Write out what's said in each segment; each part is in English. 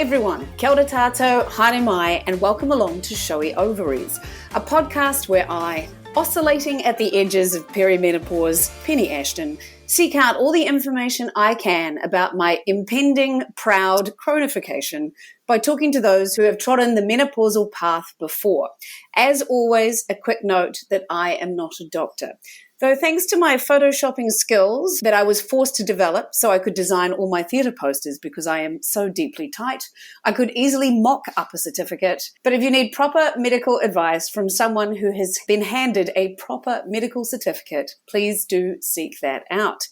everyone, kia ora tātou, haere mai, and welcome along to Showy Ovaries, a podcast where I, oscillating at the edges of perimenopause, Penny Ashton, seek out all the information I can about my impending proud chronification by talking to those who have trodden the menopausal path before. As always, a quick note that I am not a doctor. Though thanks to my photoshopping skills that I was forced to develop so I could design all my theatre posters because I am so deeply tight, I could easily mock up a certificate. But if you need proper medical advice from someone who has been handed a proper medical certificate, please do seek that out.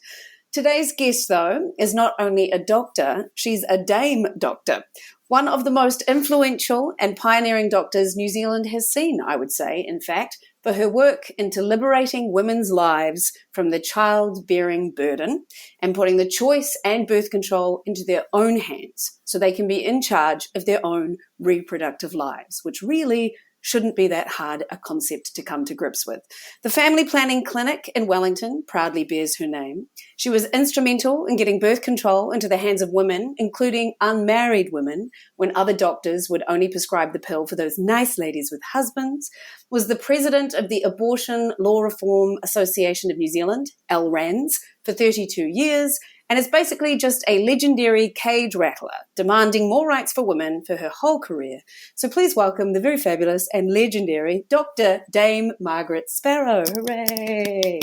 Today's guest, though, is not only a doctor, she's a dame doctor. One of the most influential and pioneering doctors New Zealand has seen, I would say, in fact, for her work into liberating women's lives from the childbearing burden and putting the choice and birth control into their own hands so they can be in charge of their own reproductive lives, which really shouldn't be that hard a concept to come to grips with. The Family Planning Clinic in Wellington proudly bears her name. She was instrumental in getting birth control into the hands of women, including unmarried women, when other doctors would only prescribe the pill for those nice ladies with husbands, was the president of the Abortion Law Reform Association of New Zealand, LRANZ, for 32 years, and is basically just a legendary cage rattler, demanding more rights for women for her whole career. So please welcome the very fabulous and legendary Dr. Dame Margaret Sparrow. Hooray!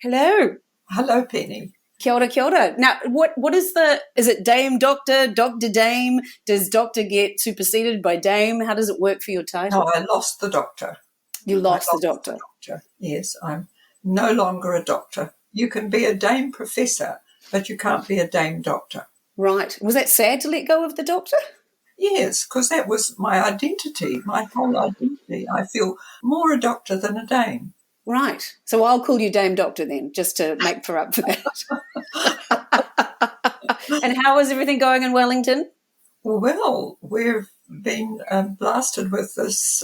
Hello. Hello, Penny. Kia ora, kia ora. Now, what is it Dame Doctor, Dr. Dame? Does Doctor get superseded by Dame? How does it work for your title? No, I lost the doctor. You lost the doctor? Yes, I'm no longer a doctor. You can be a Dame Professor, but you can't be a Dame Doctor. Right. Was that sad to let go of the doctor? Yes, because that was my identity, my whole identity. I feel more a doctor than a dame. Right. So I'll call you Dame Doctor then, just to make for up for that. And how is everything going in Wellington? Well, we've been blasted with this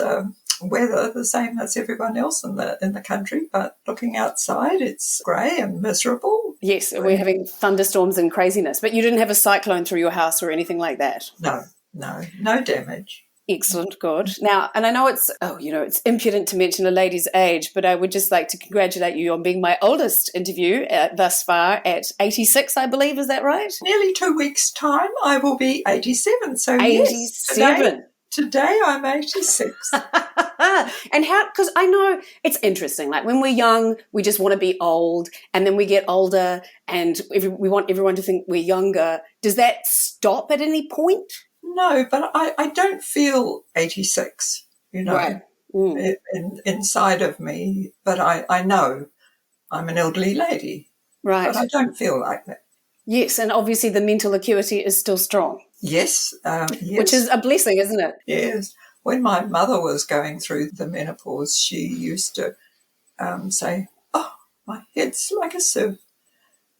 weather, the same as everyone else in the country, but looking outside, it's grey and miserable. Yes, we're having thunderstorms and craziness, but you didn't have a cyclone through your house or anything like that? No damage. Excellent, good. Now, and I know it's impudent to mention a lady's age, but I would just like to congratulate you on being my oldest interview thus far at 86, I believe. Is that right? Nearly 2 weeks' time, I will be 87. So 87. Yes, today I'm 86. And how, because I know it's interesting, like when we're young, we just want to be old, and then we get older and we want everyone to think we're younger. Does that stop at any point? No, but I don't feel 86, right. Inside of me, but I know I'm an elderly lady. Right. But I don't feel like that. Yes, and obviously the mental acuity is still strong. Yes. Which is a blessing, isn't it? Yes. When my mother was going through the menopause, she used to say, "Oh, my head's like a sieve."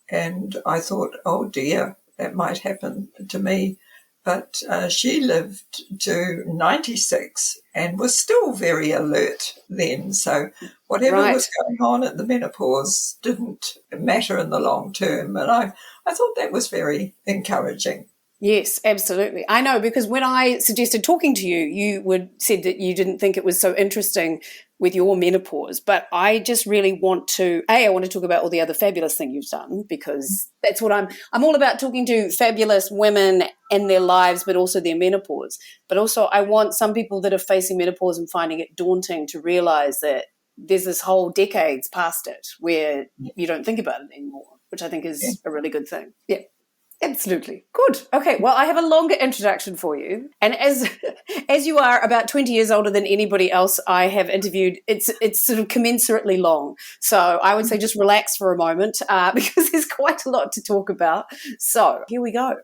And I thought, oh dear, that might happen to me. But she lived to 96 and was still very alert then. So whatever was going on at the menopause didn't matter in the long term. And I thought that was very encouraging. Yes, absolutely. I know, because when I suggested talking to you, you said that you didn't think it was so interesting with your menopause, but I just really want to talk about all the other fabulous things you've done, because that's what I'm all about, talking to fabulous women and their lives, but also their menopause. But also I want some people that are facing menopause and finding it daunting to realize that there's this whole decades past it where you don't think about it anymore, which I think is a really good thing. Yeah. Absolutely. Good. Okay, well, I have a longer introduction for you. And as you are about 20 years older than anybody else I have interviewed, it's sort of commensurately long. So I would say just relax for a moment because there's quite a lot to talk about. So here we go.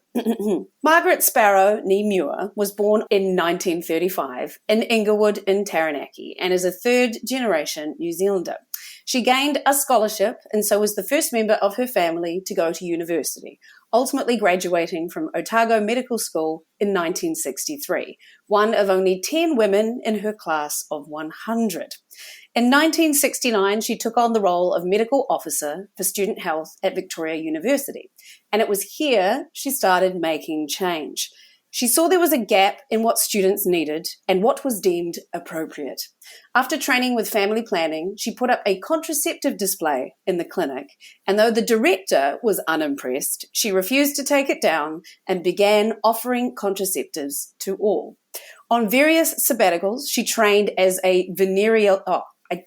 Margaret Sparrow nee Muir was born in 1935 in Inglewood in Taranaki and is a third-generation New Zealander. She gained a scholarship and so was the first member of her family to go to university, ultimately graduating from Otago Medical School in 1963, one of only 10 women in her class of 100. In 1969, she took on the role of medical officer for student health at Victoria University, and it was here she started making change. She saw there was a gap in what students needed and what was deemed appropriate. After training with family planning, she put up a contraceptive display in the clinic, and though the director was unimpressed, she refused to take it down and began offering contraceptives to all. On various sabbaticals, she trained as a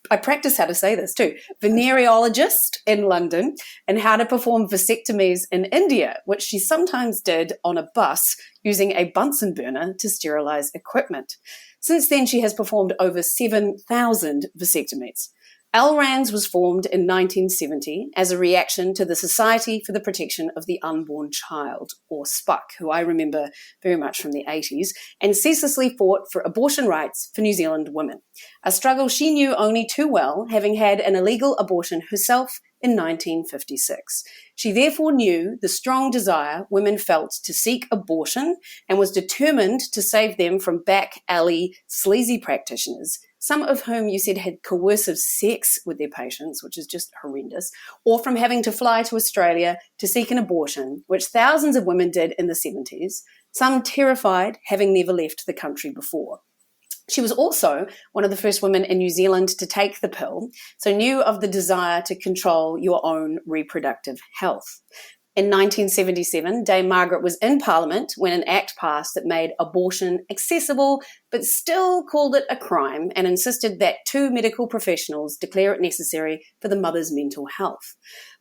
I practiced how to say this too, venereologist in London, and how to perform vasectomies in India, which she sometimes did on a bus using a bunsen burner to sterilize equipment. Since then, she has performed over 7,000 vasectomies. LRANS was formed in 1970 as a reaction to the Society for the Protection of the Unborn Child, or SPUC, who I remember very much from the 80s, and ceaselessly fought for abortion rights for New Zealand women, a struggle she knew only too well, having had an illegal abortion herself in 1956. She therefore knew the strong desire women felt to seek abortion and was determined to save them from back alley sleazy practitioners, some of whom you said had coercive sex with their patients, which is just horrendous, or from having to fly to Australia to seek an abortion, which thousands of women did in the 70s, some terrified, having never left the country before. She was also one of the first women in New Zealand to take the pill, so knew of the desire to control your own reproductive health. In 1977, Dame Margaret was in Parliament when an act passed that made abortion accessible, but still called it a crime and insisted that 2 medical professionals declare it necessary for the mother's mental health.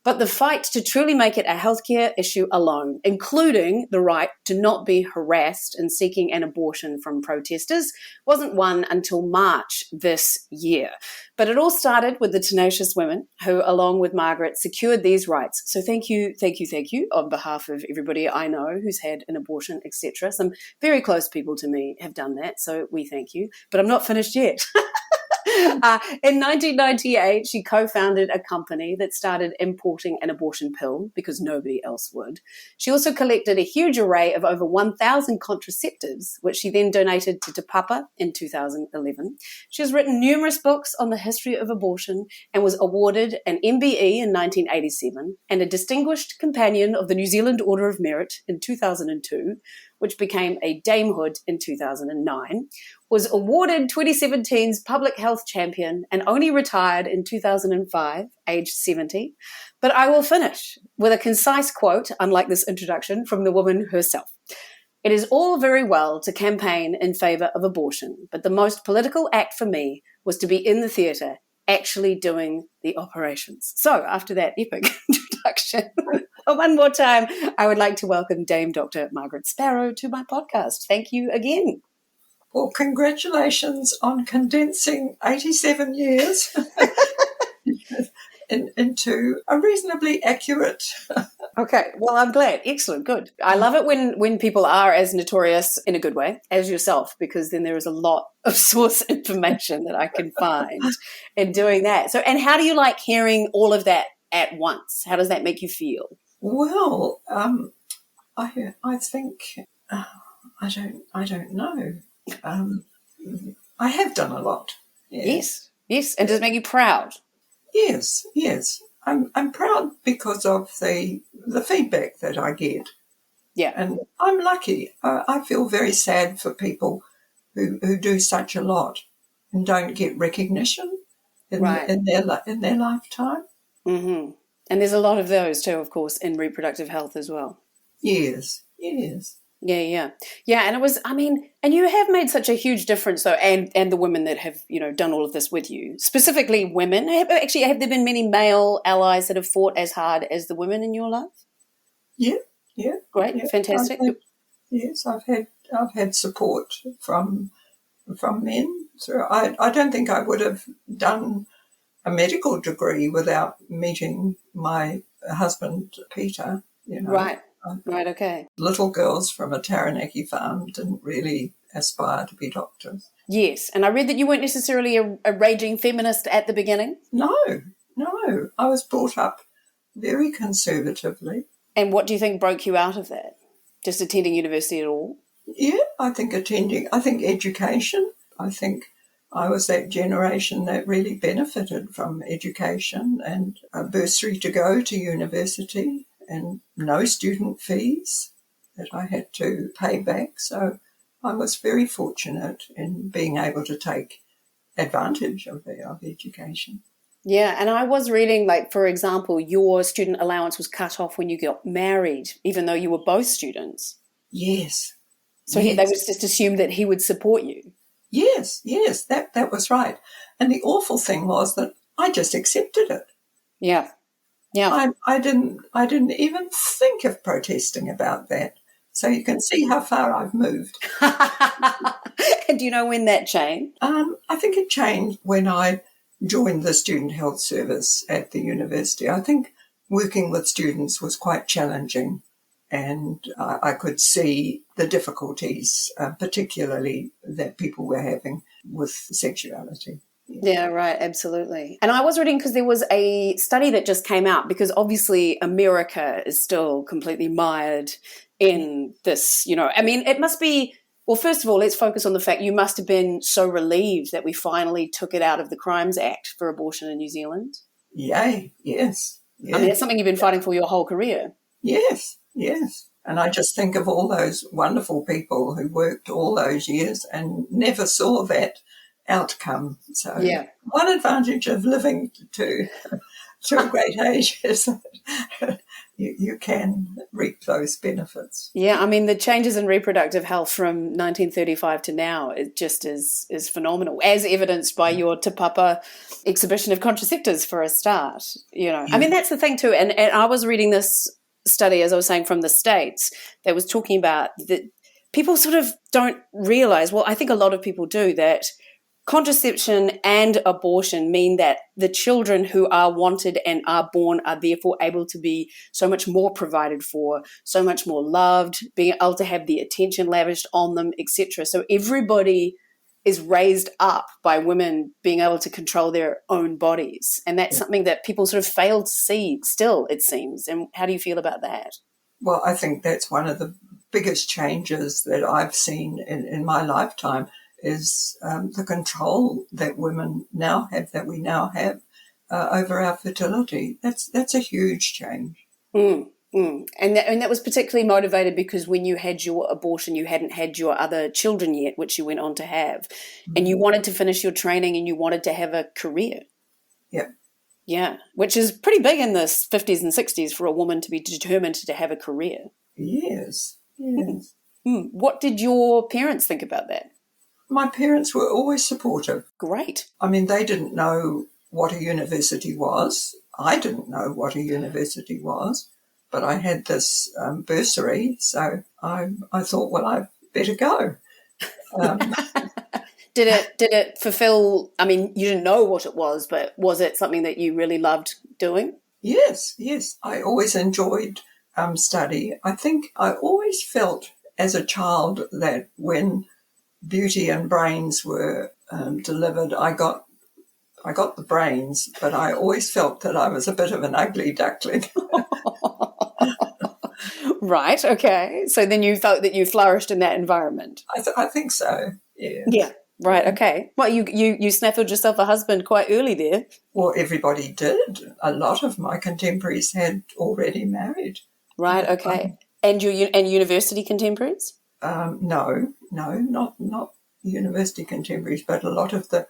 But the fight to truly make it a healthcare issue alone, including the right to not be harassed in seeking an abortion from protesters, wasn't won until March this year. But it all started with the tenacious women who, along with Margaret, secured these rights. So thank you on behalf of everybody I know who's had an abortion, etc. Some very close people to me have done that, so we thank you. But I'm not finished yet. In 1998, she co-founded a company that started importing an abortion pill because nobody else would. She also collected a huge array of over 1,000 contraceptives, which she then donated to Te Papa in 2011. She has written numerous books on the history of abortion and was awarded an MBE in 1987 and a Distinguished Companion of the New Zealand Order of Merit in 2002, which became a damehood in 2009, was awarded 2017's Public Health Champion and only retired in 2005, aged 70. But I will finish with a concise quote, unlike this introduction, from the woman herself. It is all very well to campaign in favour of abortion, but the most political act for me was to be in the theatre, actually doing the operations. So after that epic introduction, one more time, I would like to welcome Dame Dr. Margaret Sparrow to my podcast. Thank you again. Well, congratulations on condensing 87 years into a reasonably accurate. Okay, well, I'm glad. Excellent, good. I love it when people are as notorious in a good way as yourself, because then there is a lot of source information that I can find in doing that. So, and how do you like hearing all of that at once? How does that make you feel? Well, I think I don't know. I have done a lot. Yes, and does it make you proud? Yes. I'm proud because of the feedback that I get. Yeah, and I'm lucky. I feel very sad for people who do such a lot and don't get recognition in their lifetime. Mm-hmm. And there's a lot of those too, of course, in reproductive health as well. Yes. Yeah. And it was, and you have made such a huge difference though, and the women that have, done all of this with you, specifically women. Have there been many male allies that have fought as hard as the women in your life? Yeah. Great, yeah. fantastic. I've had support from men. So I don't think I would have done a medical degree without meeting my husband, Peter. Right, okay. Little girls from a Taranaki farm didn't really aspire to be doctors. Yes, and I read that you weren't necessarily a raging feminist at the beginning. No. I was brought up very conservatively. And what do you think broke you out of that? Just attending university at all? Yeah, I think education. I think I was that generation that really benefited from education and a bursary to go to university and no student fees. that I had to pay back. So I was very fortunate in being able to take advantage of education. Yeah, and I was reading, like, for example, your student allowance was cut off when you got married, even though you were both students. Yes. So yes. they was just assumed that he would support you. Yes, that was right. And the awful thing was that I just accepted it. Yeah, yeah. I didn't even think of protesting about that. So you can see how far I've moved. And do you know when that changed? I think it changed when I joined the student health service at the university. I think working with students was quite challenging, and I could see the difficulties, particularly that people were having with sexuality. Yeah, right, absolutely. And I was reading because there was a study that just came out, because obviously America is still completely mired in this, I mean, it must be, well, first of all, let's focus on the fact you must have been so relieved that we finally took it out of the Crimes Act for abortion in New Zealand. Yay, yes. I mean, it's something you've been fighting for your whole career. Yes. And I just think of all those wonderful people who worked all those years and never saw that outcome. So yeah. One advantage of living to a great age is that you can reap those benefits. Yeah, I mean, the changes in reproductive health from 1935 to now, it just is phenomenal, as evidenced by your Te Papa exhibition of contraceptives for a start. Yeah. I mean, that's the thing too. And I was reading this study, as I was saying, from the States, that was talking about that people sort of don't realize, well, I think a lot of people do, that contraception and abortion mean that the children who are wanted and are born are therefore able to be so much more provided for, so much more loved, being able to have the attention lavished on them, etc. So everybody is raised up by women being able to control their own bodies. And that's something that people sort of fail to see still, it seems. And how do you feel about that? Well, I think that's one of the biggest changes that I've seen in my lifetime, is the control that women now have, that we now have over our fertility. That's a huge change. And that was particularly motivated because when you had your abortion, you hadn't had your other children yet, which you went on to have, and you wanted to finish your training and you wanted to have a career. Yeah, which is pretty big in the 50s and 60s for a woman to be determined to have a career. Yes. What did your parents think about that? My parents were always supportive. Great. I mean, they didn't know what a university was. I didn't know what a university was, but I had this bursary, so I thought, well, I better go. Did it fulfill, I mean, you didn't know what it was, but was it something that you really loved doing? Yes. I always enjoyed study. I think I always felt as a child that when beauty and brains were delivered, I got the brains, but I always felt that I was a bit of an ugly duckling. Right, okay. So then you felt that you flourished in that environment. I think so, yeah. Yeah, right, okay. Well, you snaffled yourself a husband quite early there. Well, everybody did. A lot of my contemporaries had already married. Right, okay. And university contemporaries? No, not university contemporaries, but a lot of the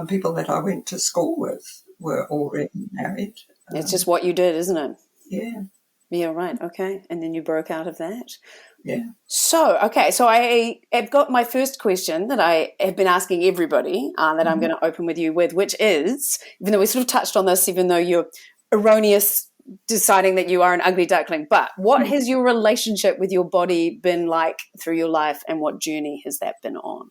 people that I went to school with were already married. It's just what you did, isn't it? Yeah. Yeah, right, okay. And then you broke out of that. Yeah. So I have got my first question that I have been asking everybody that I'm going to open with you with, which is, even though we sort of touched on this, even though you're erroneous deciding that you are an ugly duckling, but what has your relationship with your body been like through your life, and what journey has that been on?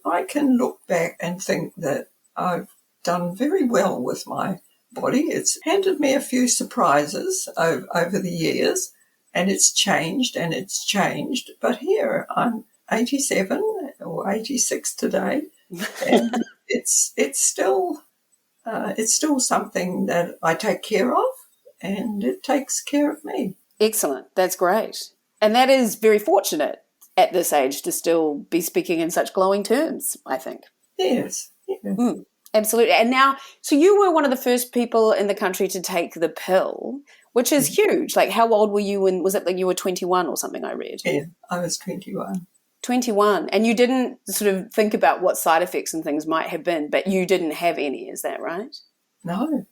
I can look back and think that I've done very well with my body. It's handed me a few surprises over the years, and it's changed, but here I'm 87 or 86 today, and it's still something that I take care of, and it takes care of me. Excellent. That's great. And that is very fortunate at this age to still be speaking in such glowing terms, I think. Yes. Absolutely. And now, so you were one of the first people in the country to take the pill, which is huge. Like, how old were you when, was it like you were 21 or something, I read? Yeah, I was 21. 21. And you didn't sort of think about what side effects and things might have been, but you didn't have any, is that right? No.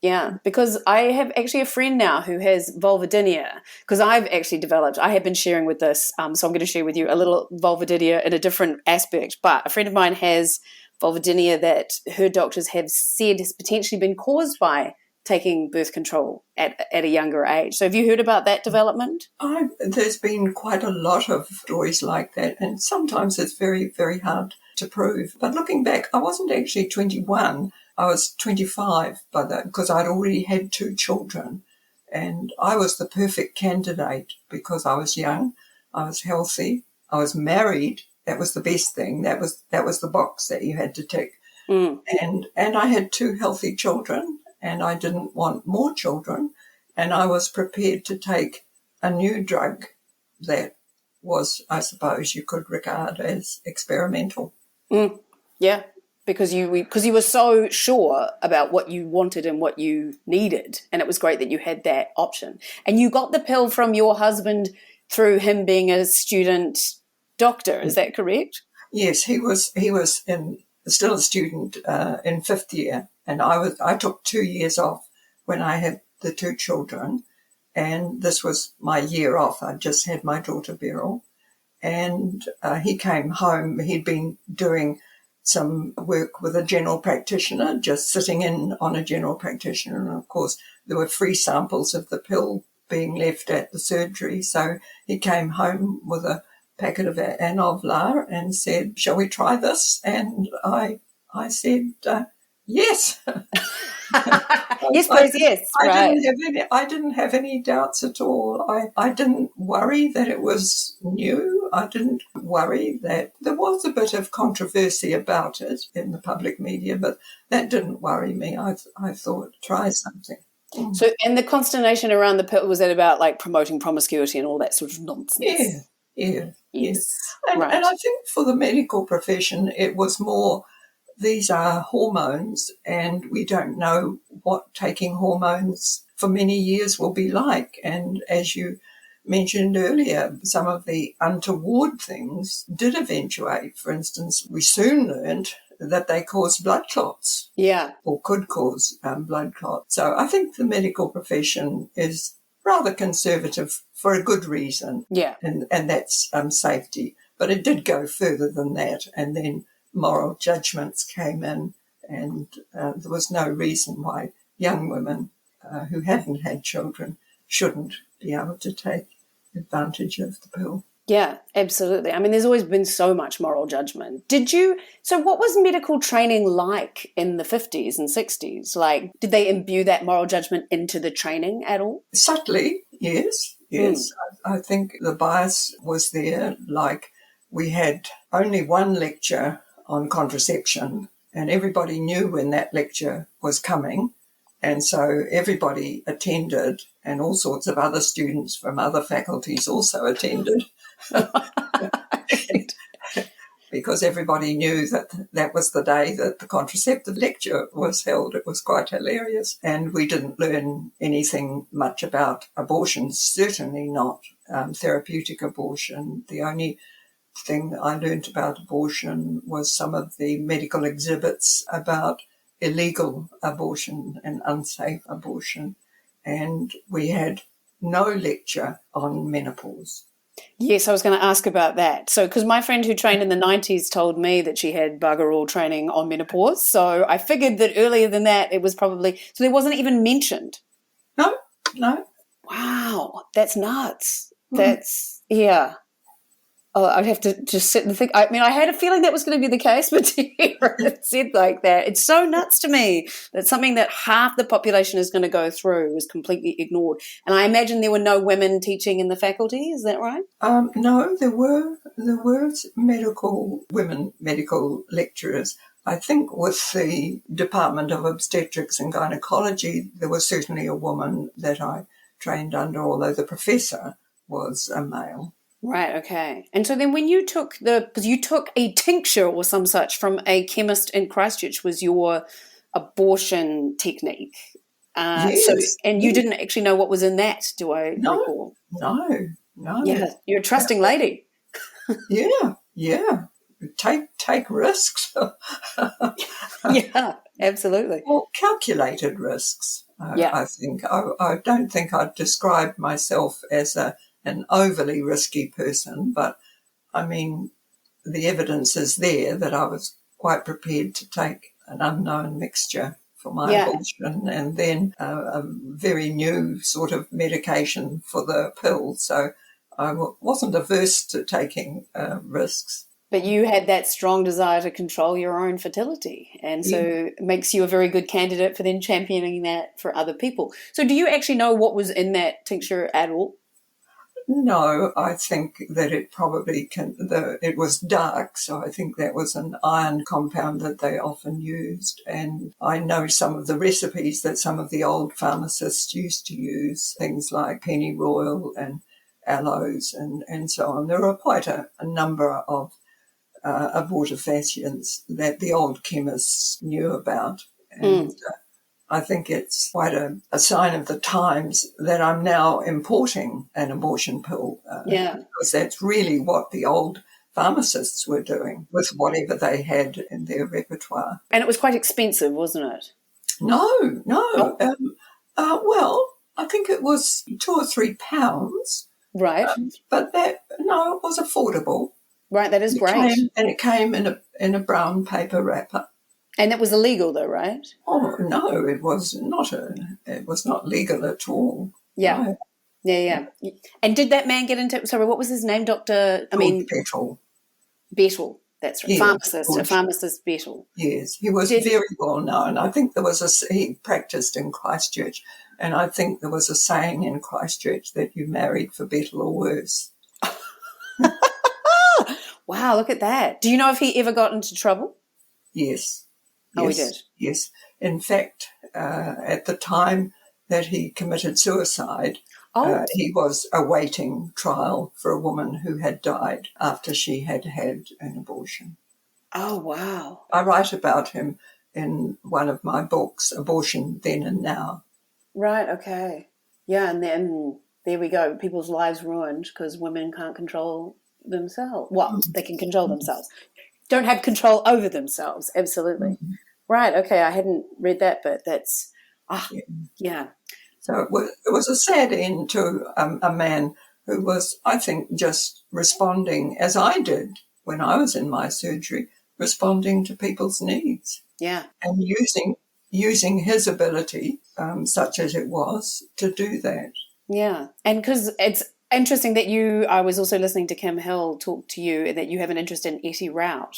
Yeah, because I have actually a friend now who has vulvodynia, because I've actually developed, I have been sharing with this, so I'm going to share with you a little vulvodynia in a different aspect, but a friend of mine has vulvodynia that her doctors have said has potentially been caused by taking birth control at a younger age. So have you heard about that development? There's been quite a lot of stories like that, and sometimes it's very, very hard to prove. But looking back, I wasn't actually 21. I was 25 by that, because I'd already had 2 children, and I was the perfect candidate because I was young, I was healthy, I was married. That was the best thing. That was the box that you had to tick. And I had 2 healthy children, and I didn't want more children, and I was prepared to take a new drug that was, I suppose you could regard as experimental. Yeah, because you were so sure about what you wanted and what you needed, and it was great that you had that option. And you got the pill from your husband through him being a student doctor, is that correct? Yes, he was still a student in 5th year, and I took 2 years off when I had the 2 children, and this was my year off. I just had my daughter Beryl, and he came home. He'd been doing some work with a general practitioner, just sitting in on a general practitioner, and of course there were free samples of the pill being left at the surgery, so he came home with a packet of Anovlar and said, "Shall we try this?" And I said, yes. Yes, please, yes. I didn't have any doubts at all. I didn't worry that it was new. I didn't worry that there was a bit of controversy about it in the public media, but that didn't worry me. I thought, try something. So, and the consternation around the pill, was that about like promoting promiscuity and all that sort of nonsense? Yeah. Yes. And Right. I think for the medical profession, it was more, these are hormones, and we don't know what taking hormones for many years will be like. And as you mentioned earlier, some of the untoward things did eventuate. For instance, we soon learned that they cause blood clots. Yeah. Or could cause blood clots. So I think the medical profession is rather conservative for a good reason. Yeah. And that's safety. But it did go further than that. And then moral judgments came in, and there was no reason why young women who hadn't had children shouldn't be able to take advantage of the pill. Yeah, absolutely. I mean, there's always been so much moral judgment. So what was medical training like in the 50s and 60s? Like, did they imbue that moral judgment into the training at all? Subtly, yes. I think the bias was there. Like, we had only one lecture on contraception, and everybody knew when that lecture was coming. And so everybody attended, and all sorts of other students from other faculties also attended. Because everybody knew that was the day that the contraceptive lecture was held. It was quite hilarious. And we didn't learn anything much about abortion, certainly not therapeutic abortion. The only thing I learned about abortion was some of the medical exhibits about illegal abortion and unsafe abortion. And we had no lecture on menopause. Yes, I was going to ask about that. So, because my friend who trained in the 90s told me that she had bugger all training on menopause. So I figured that earlier than that, it was probably, so there wasn't even mentioned. No. Wow, that's nuts. That's, yeah. Oh, I'd have to just sit and think. I mean, I had a feeling that was going to be the case, but to hear it said like that, it's so nuts to me that something that half the population is going to go through was completely ignored. And I imagine there were no women teaching in the faculty. Is that right? No, there were medical lecturers. I think with the Department of Obstetrics and Gynecology, there was certainly a woman that I trained under, although the professor was a male. Right, okay. And so then when you took because you took a tincture or some such from a chemist in Christchurch was your abortion technique. Yes, And you yes. didn't actually know what was in that, do I No, recall? no, no. Yeah, you're a That trusting was, lady. yeah, yeah. Take risks. Yeah, absolutely. Well, calculated risks, Yeah, I think. I don't think I'd describe myself as an overly risky person, but I mean, the evidence is there that I was quite prepared to take an unknown mixture for my yeah. abortion and then a very new sort of medication for the pill. So I wasn't averse to taking risks. But you had that strong desire to control your own fertility. And Yeah. so it makes you a very good candidate for then championing that for other people. So do you actually know what was in that tincture at all? No, I think that it probably it was dark, so I think that was an iron compound that they often used. And I know some of the recipes that some of the old pharmacists used to use, things like pennyroyal and aloes and so on. There are quite a number of abortifacients that the old chemists knew about. Mm, And I think it's quite a sign of the times that I'm now importing an abortion pill yeah. because that's really what the old pharmacists were doing with whatever they had in their repertoire. And it was quite expensive, wasn't it? No, no. Oh, Well, I think it was £2 or £3, right. but no, it was affordable. Right, that is great. It came in a brown paper wrapper. And that was illegal though, right? Oh no, it was not legal at all. Yeah. No, Yeah, yeah. And did that man get into, sorry, what was his name? George Petrol. Bettel. That's right. Yes, A George. pharmacist Bettel. Yes, he was Did, very well known. I think he practiced in Christchurch, and I think there was a saying in Christchurch that you married for better or worse. wow, look at that. Do you know if he ever got into trouble? Yes, Oh, he did. yes, yes. In fact, at the time that he committed suicide, Oh, he was awaiting trial for a woman who had died after she had had an abortion. oh, wow. I write about him in one of my books, Abortion Then and Now. Right, okay. Yeah, and then there we go. People's lives ruined because women can't control themselves. Well, they can control themselves. Don't have control over themselves. Absolutely. Mm-hmm. Right, okay. I hadn't read that, but that's, Yeah. yeah. So it was a sad end to a man who was, I think, just responding as I did when I was in my surgery, responding to people's needs Yeah. and using his ability, such as it was, to do that. Yeah. And because it's interesting that I was also listening to Kim Hill talk to you, that you have an interest in Etty Rout,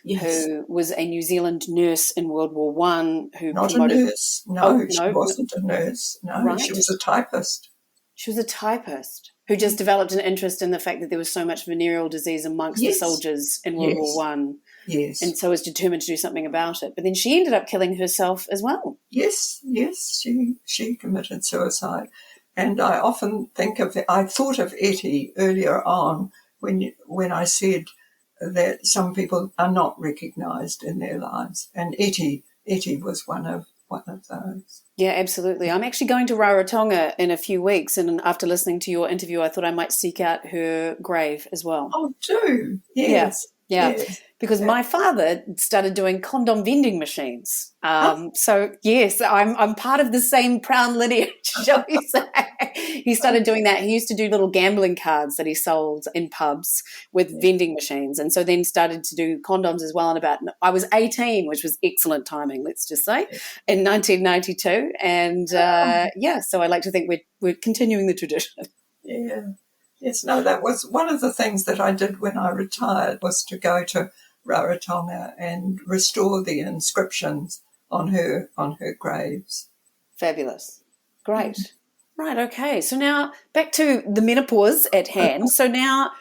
Yes. who was a New Zealand nurse in World War One, who Not a promoted. nurse. Oh, No, she no, wasn't a nurse. No, she right. was a typist. She was a typist who just developed an interest in the fact that there was so much venereal disease amongst the Yes. soldiers in World War One, Yes. and so was determined to do something about it. But then she ended up killing herself as well. Yes. She committed suicide. And I often I thought of Etty earlier on when I said that some people are not recognised in their lives. And Etty was one of those. Yeah, absolutely. I'm actually going to Rarotonga in a few weeks, and after listening to your interview, I thought I might seek out her grave as well. Oh, do. Yes. Yeah. Yes. Because my father started doing condom vending machines. Oh, So yes, I'm part of the same proud lineage, shall we say. He started doing that. He used to do little gambling cards that he sold in pubs with vending machines, and so then started to do condoms as well. I was 18, which was excellent timing, let's just say, in 1992. And so I like to think we're continuing the tradition. yeah. Yes, no, that was one of the things that I did when I retired, was to go to Rarotonga and restore the inscriptions on her graves. Fabulous. Great. Right, okay. So now back to the menopause at hand. So now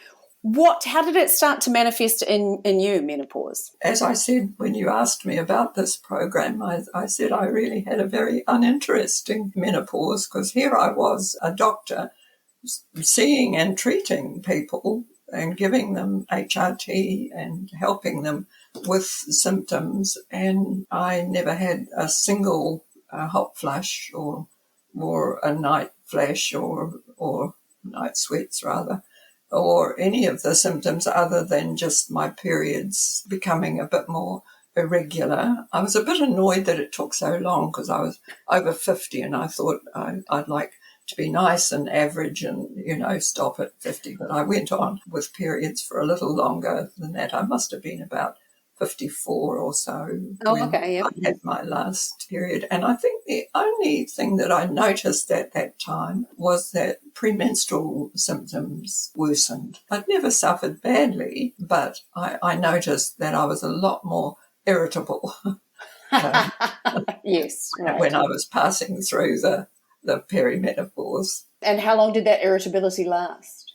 how did it start to manifest in you, menopause? As I said, when you asked me about this program, I said I really had a very uninteresting menopause, because here I was, a doctor, seeing and treating people and giving them HRT and helping them with symptoms. And I never had a single hot flush or a night flash or night sweats rather, or any of the symptoms other than just my periods becoming a bit more irregular. I was a bit annoyed that it took so long because I was over 50 and I thought I'd like to be nice and average and, stop at 50. But I went on with periods for a little longer than that. I must have been about 54 or so when I had my last period. And I think the only thing that I noticed at that time was that premenstrual symptoms worsened. I'd never suffered badly, but I noticed that I was a lot more irritable yes, right. when I was passing through the perimenopause. And how long did that irritability last?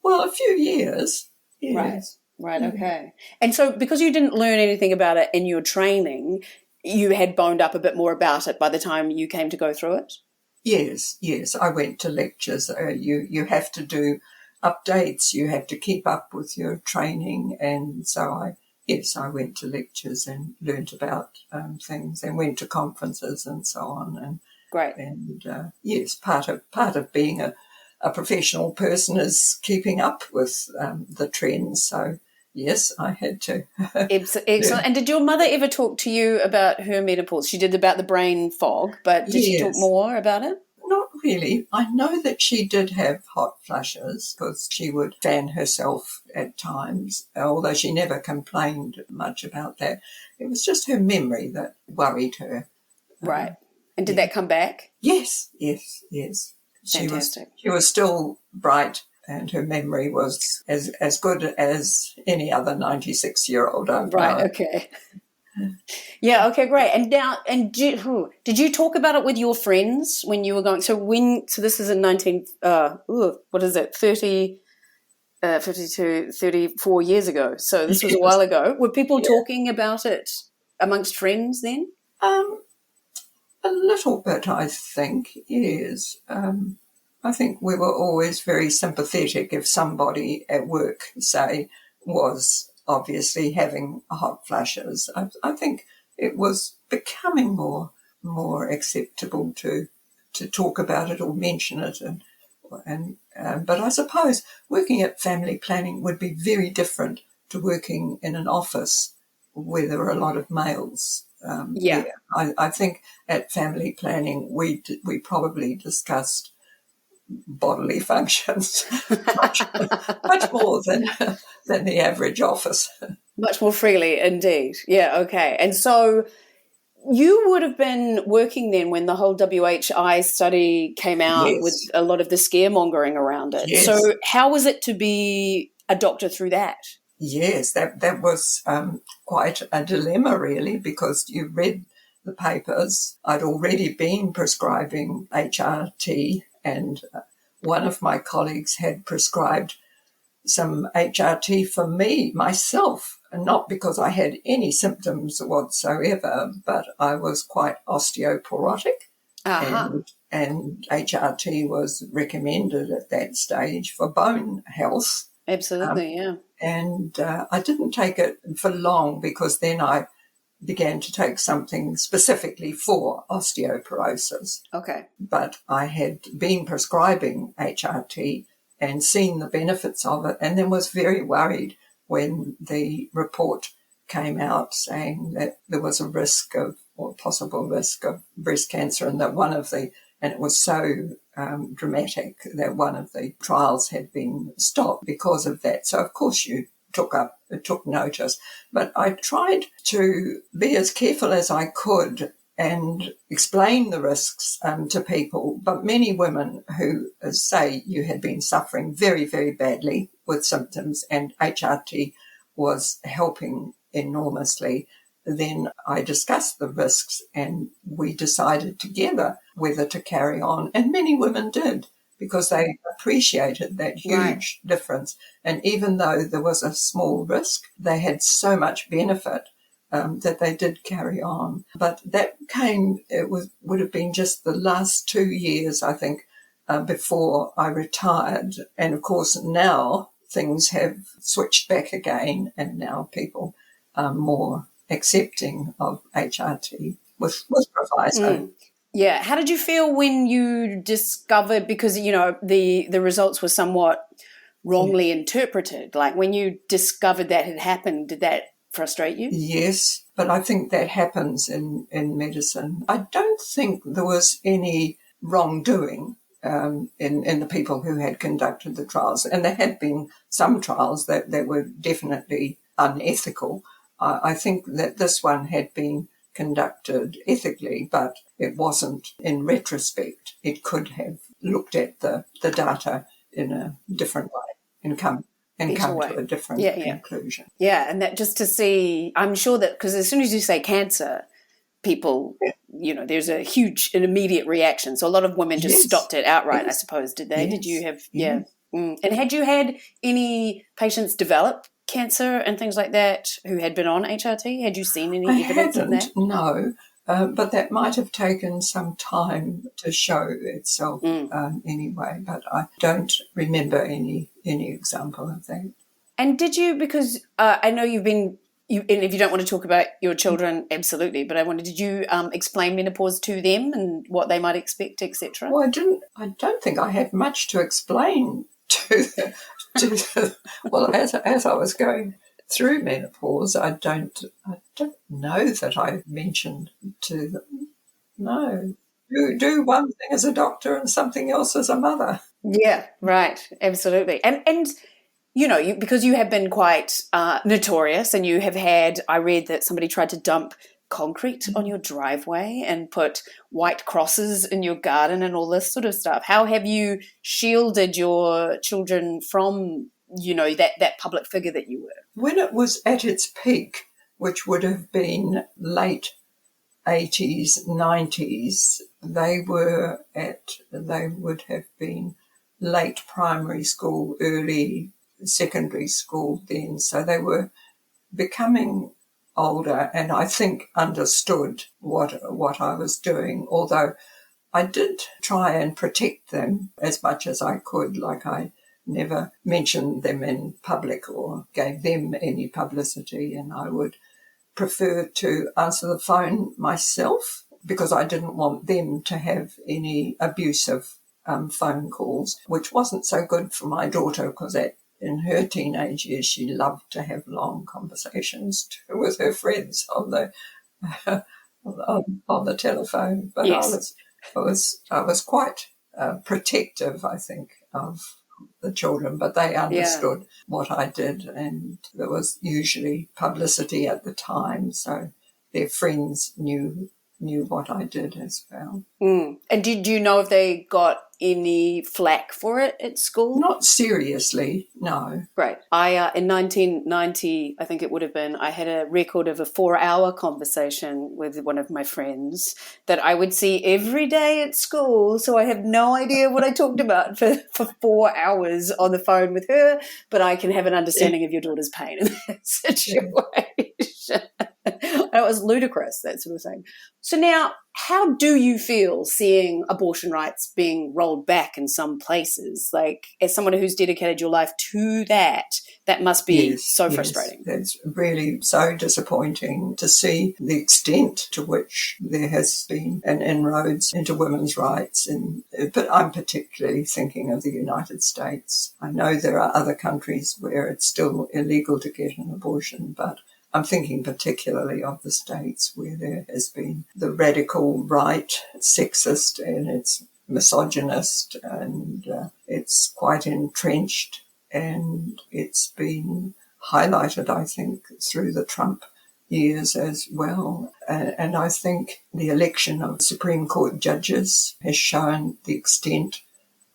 Well, a few years. Yes. Right, okay. And so because you didn't learn anything about it in your training, you had boned up a bit more about it by the time you came to go through it? Yes. I went to lectures. You have to do updates. You have to keep up with your training. And so I went to lectures and learnt about things and went to conferences and so on. And great. And yes, part of being a professional person is keeping up with the trends. So yes, I had to. Excellent. And did your mother ever talk to you about her menopause? She did about the brain fog, but did she talk more about it? Not really. I know that she did have hot flushes because she would fan herself at times, although she never complained much about that. It was just her memory that worried her. Right. And did that come back? Yes. Fantastic. She was still bright, and her memory was as good as any other 96-year-old I've known. Right, okay. Yeah, okay, great. And now, did you talk about it with your friends when you were going? So this is in 34 years ago. So this was a while ago. Were people talking about it amongst friends then? A little bit, I think, yes. I think we were always very sympathetic if somebody at work, say, was obviously having hot flushes. I think it was becoming more acceptable to talk about it or mention it. But I suppose working at family planning would be very different to working in an office where there were a lot of males. I think at family planning we probably discussed bodily functions much more than the average office. Much more freely, indeed. Yeah, okay. And so you would have been working then when the whole WHI study came out with a lot of the scaremongering around it. Yes. So how was it to be a doctor through that? Yes, that was quite a dilemma, really, because you read the papers. I'd already been prescribing HRT, and one of my colleagues had prescribed some HRT for myself, and not because I had any symptoms whatsoever, but I was quite osteoporotic, and HRT was recommended at that stage for bone health. Absolutely, yeah. And I didn't take it for long because then I began to take something specifically for osteoporosis. Okay. But I had been prescribing HRT and seen the benefits of it, and then was very worried when the report came out saying that there was a risk of, or possible risk of breast cancer, and that and it was so dramatic that one of the trials had been stopped because of that. So, of course, you took notice. But I tried to be as careful as I could and explain the risks to people. But many women who say you had been suffering very, very badly with symptoms and HRT was helping enormously, then I discussed the risks and we decided together whether to carry on. And many women did, because they appreciated that huge difference. And even though there was a small risk, they had so much benefit that they did carry on. But that would have been just the last 2 years, I think, before I retired. And of course now things have switched back again, and now people are more accepting of HRT with proviso. Yeah. How did you feel when you discovered, because, the results were somewhat wrongly interpreted, like when you discovered that had happened, did that frustrate you? Yes, but I think that happens in medicine. I don't think there was any wrongdoing in the people who had conducted the trials. And there had been some trials that were definitely unethical. I think that this one had been conducted ethically, but it wasn't in retrospect. It could have looked at the data in a different way and come to a different conclusion. Yeah, and that just to see, I'm sure that, because as soon as you say cancer, people, there's an immediate reaction. So a lot of women just stopped it outright, I suppose, did they? Yes. Did you have, And had you had any patients develop cancer and things like that who had been on HRT? Had you seen any evidence of that? No. But that might have taken some time to show itself anyway. But I don't remember any example of that. And did you, because I know you've been, and if you don't want to talk about your children, absolutely, but I wondered, did you explain menopause to them and what they might expect, etc.? Well, I don't think I had much to explain to them. Well, as I was going through menopause, I don't know that I mentioned to them. No, do one thing as a doctor and something else as a mother. Yeah, right, absolutely, and because you have been quite notorious, and you have had. I read that somebody tried to dump concrete on your driveway and put white crosses in your garden and all this sort of stuff. How have you shielded your children from that public figure that you were? When it was at its peak, which would have been late 80s, 90s, they would have been late primary school, early secondary school then. So they were becoming older, and I think understood what I was doing, although I did try and protect them as much as I could. Like, I never mentioned them in public or gave them any publicity, and I would prefer to answer the phone myself because I didn't want them to have any abusive phone calls, which wasn't so good for my daughter because in her teenage years she loved to have long conversations with her friends on the on the telephone. But yes. I was quite protective, I think, of the children, but they understood what I did, and there was usually publicity at the time, so their friends knew what I did as well. And did you know if they got any flack for it at school? Not seriously, no. Right. I in 1990, I think it would have been, I had a record of a 4-hour conversation with one of my friends that I would see every day at school, so I have no idea what I talked about for 4 hours on the phone with her, but I can have an understanding of your daughter's pain in that situation. It was ludicrous, that sort of thing. So now, how do you feel seeing abortion rights being rolled back in some places? Like, as someone who's dedicated your life to that must be so frustrating. It's really so disappointing to see the extent to which there has been an inroads into women's rights. But I'm particularly thinking of the United States. I know there are other countries where it's still illegal to get an abortion, but I'm thinking particularly of the States where there has been the radical right, sexist, and it's misogynist, and it's quite entrenched, and it's been highlighted, I think, through the Trump years as well. And I think the election of Supreme Court judges has shown the extent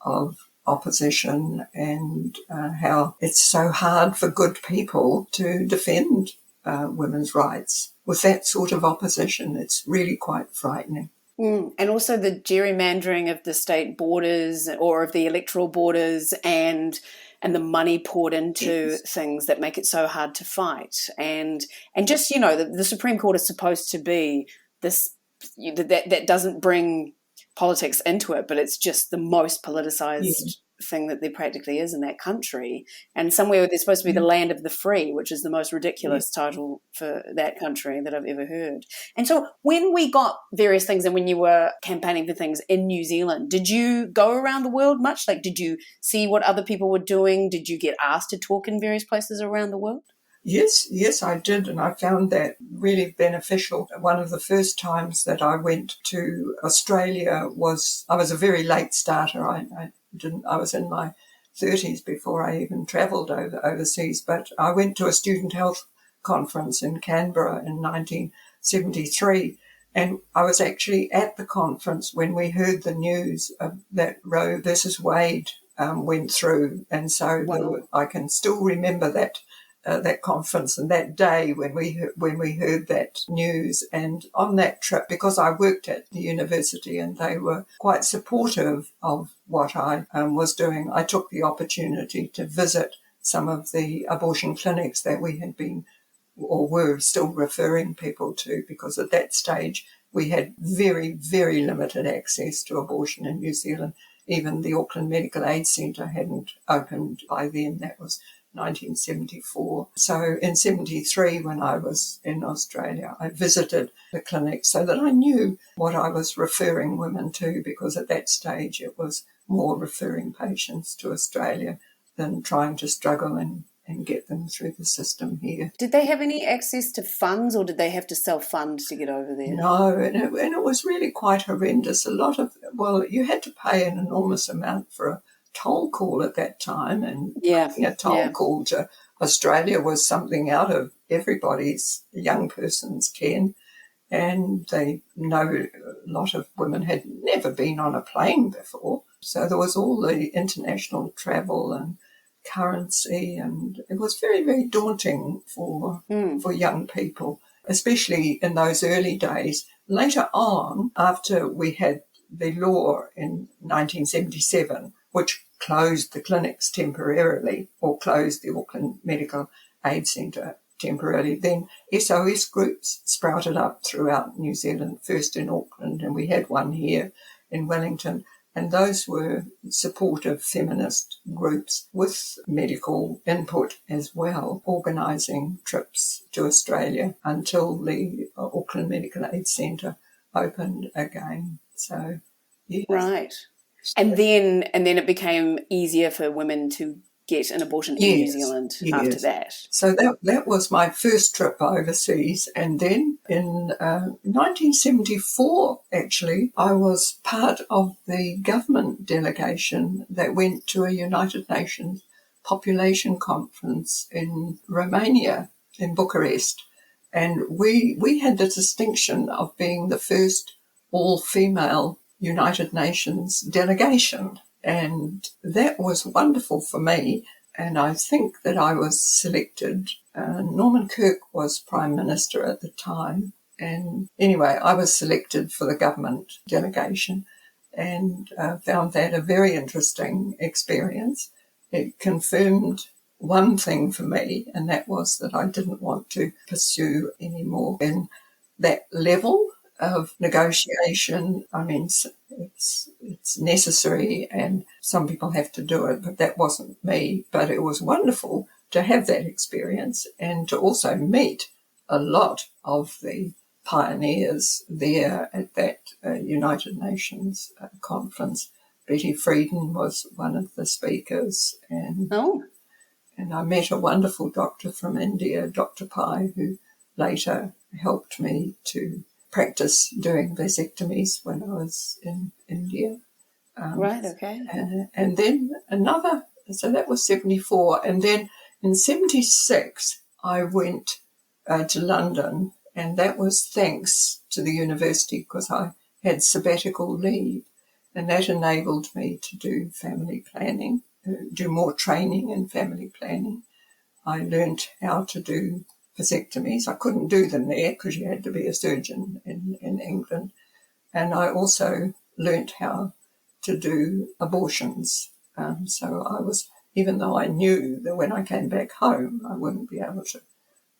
of opposition and how it's so hard for good people to defend women's rights. With that sort of opposition, it's really quite frightening. And also the gerrymandering of the state borders or of the electoral borders and the money poured into things that make it so hard to fight. And just, the Supreme Court is supposed to be this, that doesn't bring politics into it, but it's just the most politicized Yeah. thing that there practically is in that country, and somewhere where they're supposed to be the land of the free, which is the most ridiculous title for that country that I've ever heard. And so when we got various things and when you were campaigning for things in New Zealand, did you go around the world much? Like, did you see what other people were doing? Did you get asked to talk in various places around the world? Yes, I did, and I found that really beneficial. One of the first times that I went to Australia I was a very late starter. I was in my 30s before I even travelled overseas, but I went to a student health conference in Canberra in 1973, and I was actually at the conference when we heard the news that Roe versus Wade went through, and so I can still remember that conference and that day when we heard that news. And on that trip, because I worked at the university and they were quite supportive of what I was doing, I took the opportunity to visit some of the abortion clinics that we had been or were still referring people to, because at that stage we had very, very limited access to abortion in New Zealand. Even the Auckland Medical Aid Centre hadn't opened by then. That was 1974. So in 73, when I was in Australia, I visited the clinic so that I knew what I was referring women to, because at that stage it was more referring patients to Australia than trying to struggle and get them through the system here. Did they have any access to funds, or did they have to self-fund to get over there? No, and it was really quite horrendous. You had to pay an enormous amount for a toll call at that time, and a toll call to Australia was something out of everybody's young person's ken, and they know a lot of women had never been on a plane before, so there was all the international travel and currency, and it was very, very daunting for young people, especially in those early days. Later on, after we had the law in 1977, which closed the clinics temporarily, or closed the Auckland Medical Aid Centre temporarily, then SOS groups sprouted up throughout New Zealand, first in Auckland, and we had one here in Wellington, and those were supportive feminist groups with medical input as well, organising trips to Australia until the Auckland Medical Aid Centre opened again. So, yes. Right. And then it became easier for women to get an abortion in New Zealand after that. So that was my first trip overseas. And then in 1974, actually, I was part of the government delegation that went to a United Nations population conference in Romania, in Bucharest. And we had the distinction of being the first all-female United Nations delegation. And that was wonderful for me. And I think that I was selected. Norman Kirk was Prime Minister at the time. And anyway, I was selected for the government delegation and found that a very interesting experience. It confirmed one thing for me, and that was that I didn't want to pursue any more in that level of negotiation. I mean, it's necessary and some people have to do it, but that wasn't me. But it was wonderful to have that experience and to also meet a lot of the pioneers there at that United Nations conference. Betty Friedan was one of the speakers, and I met a wonderful doctor from India, Dr. Pai, who later helped me to practice doing vasectomies when I was in India. Right, okay. And then so that was 74. And then in 76, I went to London, and that was thanks to the university because I had sabbatical leave, and that enabled me to do family planning, do more training in family planning. I learnt how to do vasectomies. I couldn't do them there because you had to be a surgeon in England. And I also learnt how to do abortions. So I was, even though I knew that when I came back home, I wouldn't be able to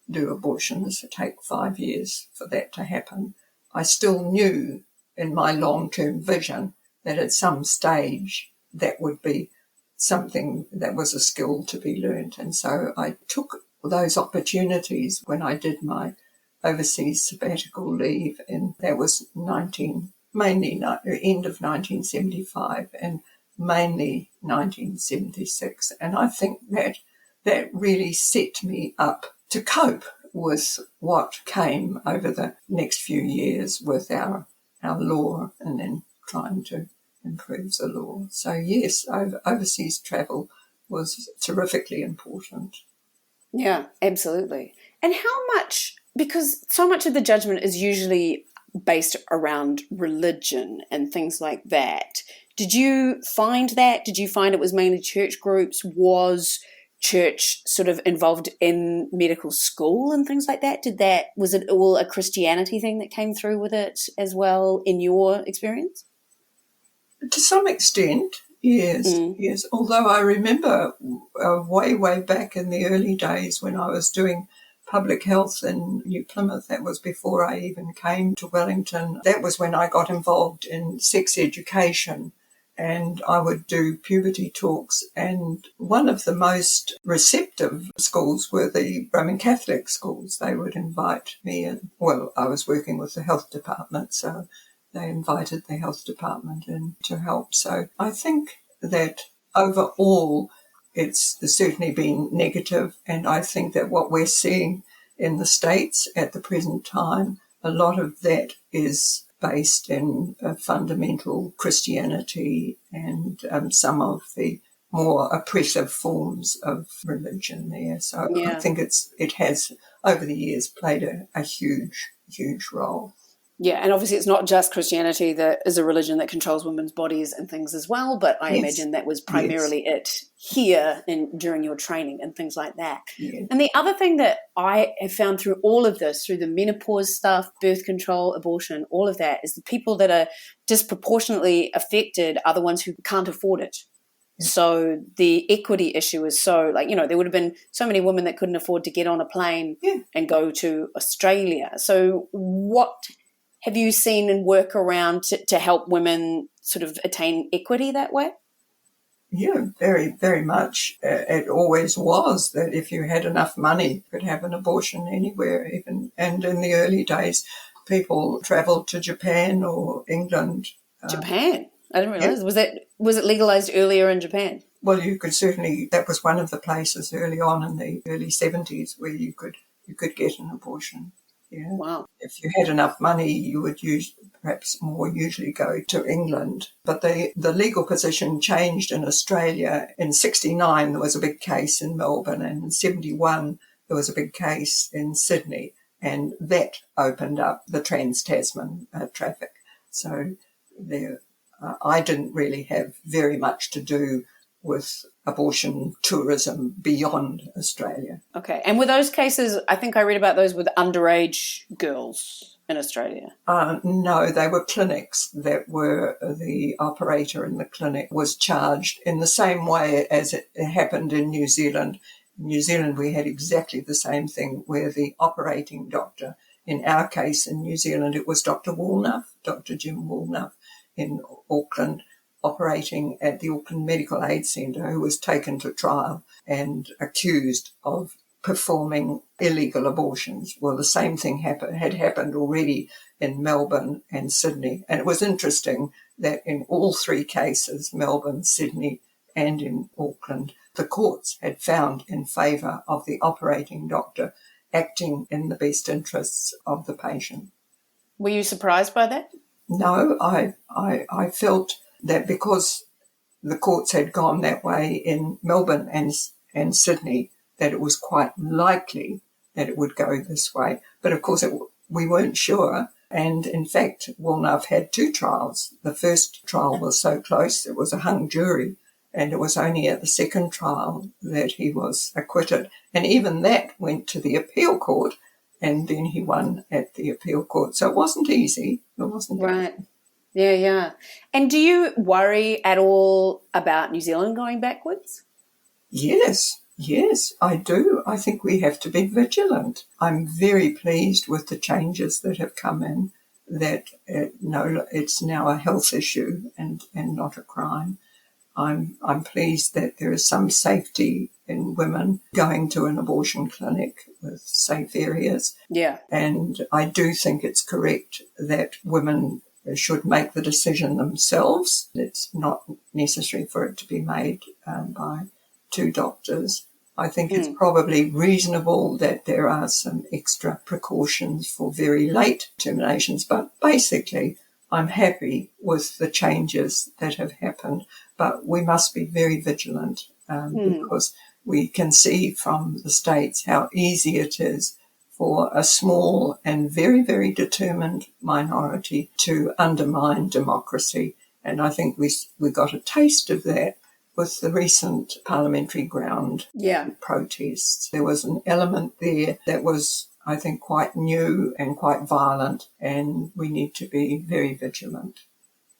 do abortions, it would take 5 years for that to happen, I still knew in my long-term vision that at some stage that would be something that was a skill to be learnt. And so I took those opportunities when I did my overseas sabbatical leave, and that was mainly end of 1975 and mainly 1976. And I think that really set me up to cope with what came over the next few years with our law and then trying to improve the law. So yes, overseas travel was terrifically important. Yeah, absolutely. And how much, because so much of the judgment is usually based around religion and things like that. Did you find that? Did you find it was mainly church groups? Was church sort of involved in medical school and things like that? Was it all a Christianity thing that came through with it as well in your experience? To some extent, yes, yes. Although I remember way back in the early days when I was doing public health in New Plymouth, that was before I even came to Wellington. That was when I got involved in sex education, and I would do puberty talks. And one of the most receptive schools were the Roman Catholic schools. They would invite me in. Well, I was working with the health department, so they invited the health department in to help. So I think that overall it's certainly been negative, and I think that what we're seeing in the States at the present time, a lot of that is based in fundamental Christianity and some of the more oppressive forms of religion there. So yeah. I think it has over the years played a huge role. Yeah, and obviously it's not just Christianity that is a religion that controls women's bodies and things as well, but I imagine that was primarily it here during your training and things like that. Yes. And the other thing that I have found through all of this, through the menopause stuff, birth control, abortion, all of that, is the people that are disproportionately affected are the ones who can't afford it. So the equity issue is so, there would have been so many women that couldn't afford to get on a plane and go to Australia. So what have you seen and work around to help women sort of attain equity that way? Yeah, very, very much. It always was that if you had enough money, you could have an abortion anywhere even. And in the early days, people travelled to Japan or England. Japan? I didn't realise. Yeah. Was it legalised earlier in Japan? Well, you could certainly, that was one of the places early on in the early 70s where you could get an abortion. Yeah. Wow. If you had enough money, you would perhaps more usually go to England. But the legal position changed in Australia. In 69, there was a big case in Melbourne, and in 71, there was a big case in Sydney, and that opened up the trans-Tasman traffic. So I didn't really have very much to do with abortion tourism beyond Australia. Okay. And were those cases, I think I read about those with underage girls in Australia? No, they were clinics that were the operator in the clinic was charged in the same way as it happened in New Zealand. In New Zealand, we had exactly the same thing where the operating doctor, in our case in New Zealand, it was Dr. Jim Woolnough in Auckland, operating at the Auckland Medical Aid Centre, who was taken to trial and accused of performing illegal abortions. Well, the same thing had happened already in Melbourne and Sydney. And it was interesting that in all three cases, Melbourne, Sydney and in Auckland, the courts had found in favour of the operating doctor acting in the best interests of the patient. Were you surprised by that? No, I felt that because the courts had gone that way in Melbourne and Sydney, that it was quite likely that it would go this way. But of course, we weren't sure. And in fact, Woolnough had two trials. The first trial was so close, it was a hung jury. And it was only at the second trial that he was acquitted. And even that went to the appeal court, and then he won at the appeal court. So it wasn't easy. It wasn't right. easy. Yeah. And do you worry at all about New Zealand going backwards? Yes, I do. I think we have to be vigilant. I'm very pleased with the changes that have come in that it's now a health issue and not a crime. I'm pleased that there is some safety in women going to an abortion clinic with safe areas. Yeah. And I do think it's correct that women should make the decision themselves. It's not necessary for it to be made by two doctors. I think it's probably reasonable that there are some extra precautions for very late terminations, but basically I'm happy with the changes that have happened, but we must be very vigilant because we can see from the States how easy it is for a small and very, very determined minority to undermine democracy. And I think we got a taste of that with the recent parliamentary ground protests. There was an element there that was, I think, quite new and quite violent, and we need to be very vigilant.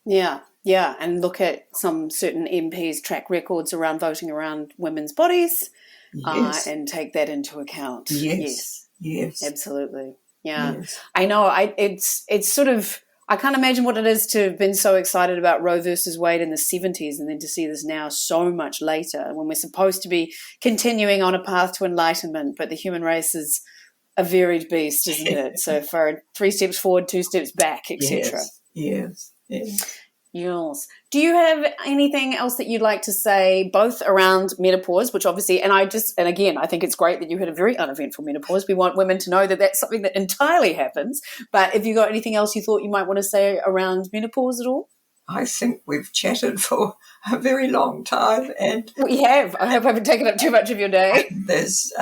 Yeah, and look at some certain MPs' track records around voting around women's bodies and take that into account. Yes. Absolutely. Yeah. Yes. I know. It's sort of, I can't imagine what it is to have been so excited about Roe versus Wade in the 70s and then to see this now so much later when we're supposed to be continuing on a path to enlightenment, but the human race is a varied beast, isn't it? So for 3 steps forward, 2 steps back, etc. Yes. Yes. Do you have anything else that you'd like to say, both around menopause, which obviously, and again, I think it's great that you had a very uneventful menopause. We want women to know that that's something that entirely happens. But if you got anything else you thought you might want to say around menopause at all? I think we've chatted for a very long time, and we have. I hope I haven't taken up too much of your day. There's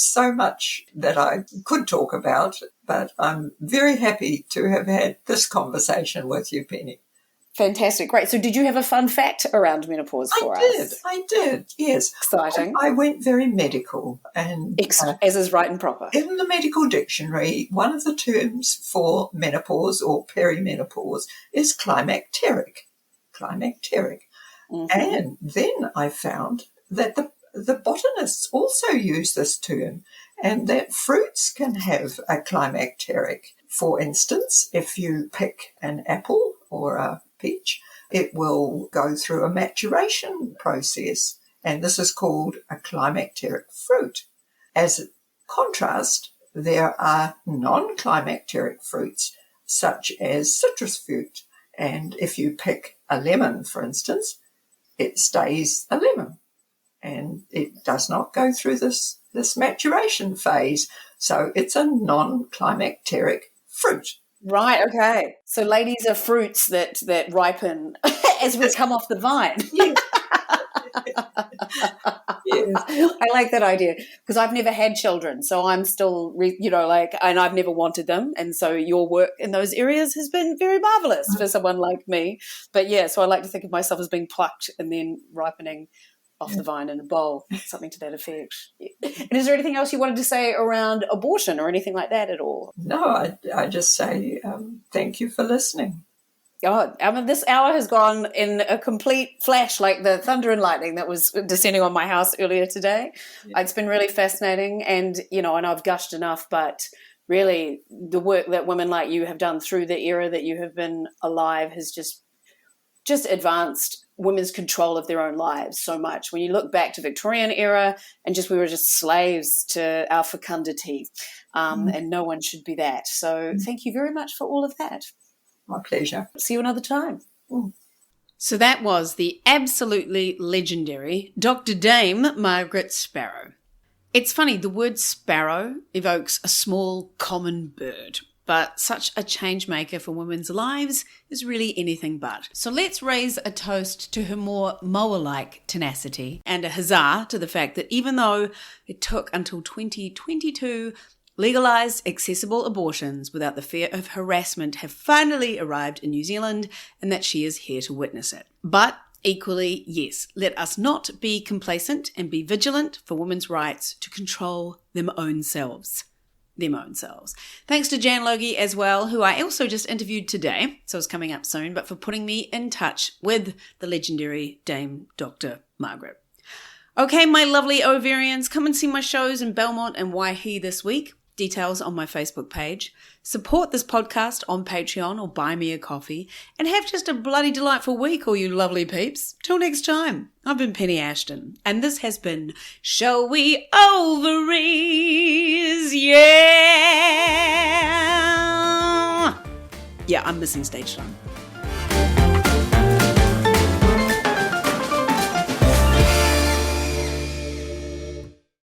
so much that I could talk about, but I'm very happy to have had this conversation with you, Penny. Fantastic. Great. So did you have a fun fact around menopause for us? I did, yes. Exciting. I went very medical. And as is right and proper. In the medical dictionary, one of the terms for menopause or perimenopause is climacteric. Mm-hmm. And then I found that the botanists also use this term and that fruits can have a climacteric. For instance, if you pick an apple or a peach, it will go through a maturation process, and this is called a climacteric fruit. As a contrast, there are non-climacteric fruits, such as citrus fruit, and if you pick a lemon, for instance, it stays a lemon, and it does not go through this maturation phase, so it's a non-climacteric fruit. Right, okay. So ladies are fruits that ripen as we come off the vine. Yes. Yes. I like that idea because I've never had children, so I'm still, and I've never wanted them. And so your work in those areas has been very marvelous for someone like me. But yeah, so I like to think of myself as being plucked and then ripening off the vine in a bowl, something to that effect. And is there anything else you wanted to say around abortion or anything like that at all? No, I just say thank you for listening. Oh, I mean, this hour has gone in a complete flash, like the thunder and lightning that was descending on my house earlier today. Yeah. It's been really fascinating, and and I've gushed enough, but really the work that women like you have done through the era that you have been alive has just advanced women's control of their own lives so much. When you look back to Victorian era and we were just slaves to our fecundity, and no one should be that. So thank you very much for all of that. My pleasure. See you another time. So that was the absolutely legendary Dr. Dame Margaret Sparrow. It's funny, the word sparrow evokes a small common bird, but such a change maker for women's lives is really anything but. So let's raise a toast to her more mower-like tenacity and a huzzah to the fact that even though it took until 2022, legalised accessible abortions without the fear of harassment have finally arrived in New Zealand, and that she is here to witness it. But equally, yes, let us not be complacent and be vigilant for women's rights to control them own selves. Thanks to Jan Logie as well, who I also just interviewed today, so it's coming up soon, but for putting me in touch with the legendary Dame Dr. Margaret. Okay, my lovely ovarians, come and see my shows in Belmont and Waihi this week. Details on my Facebook page. Support this podcast on Patreon or buy me a coffee. And have just a bloody delightful week, all you lovely peeps. Till next time, I've been Penny Ashton. And this has been Showy Ovaries. Yeah! Yeah, I'm missing stage time.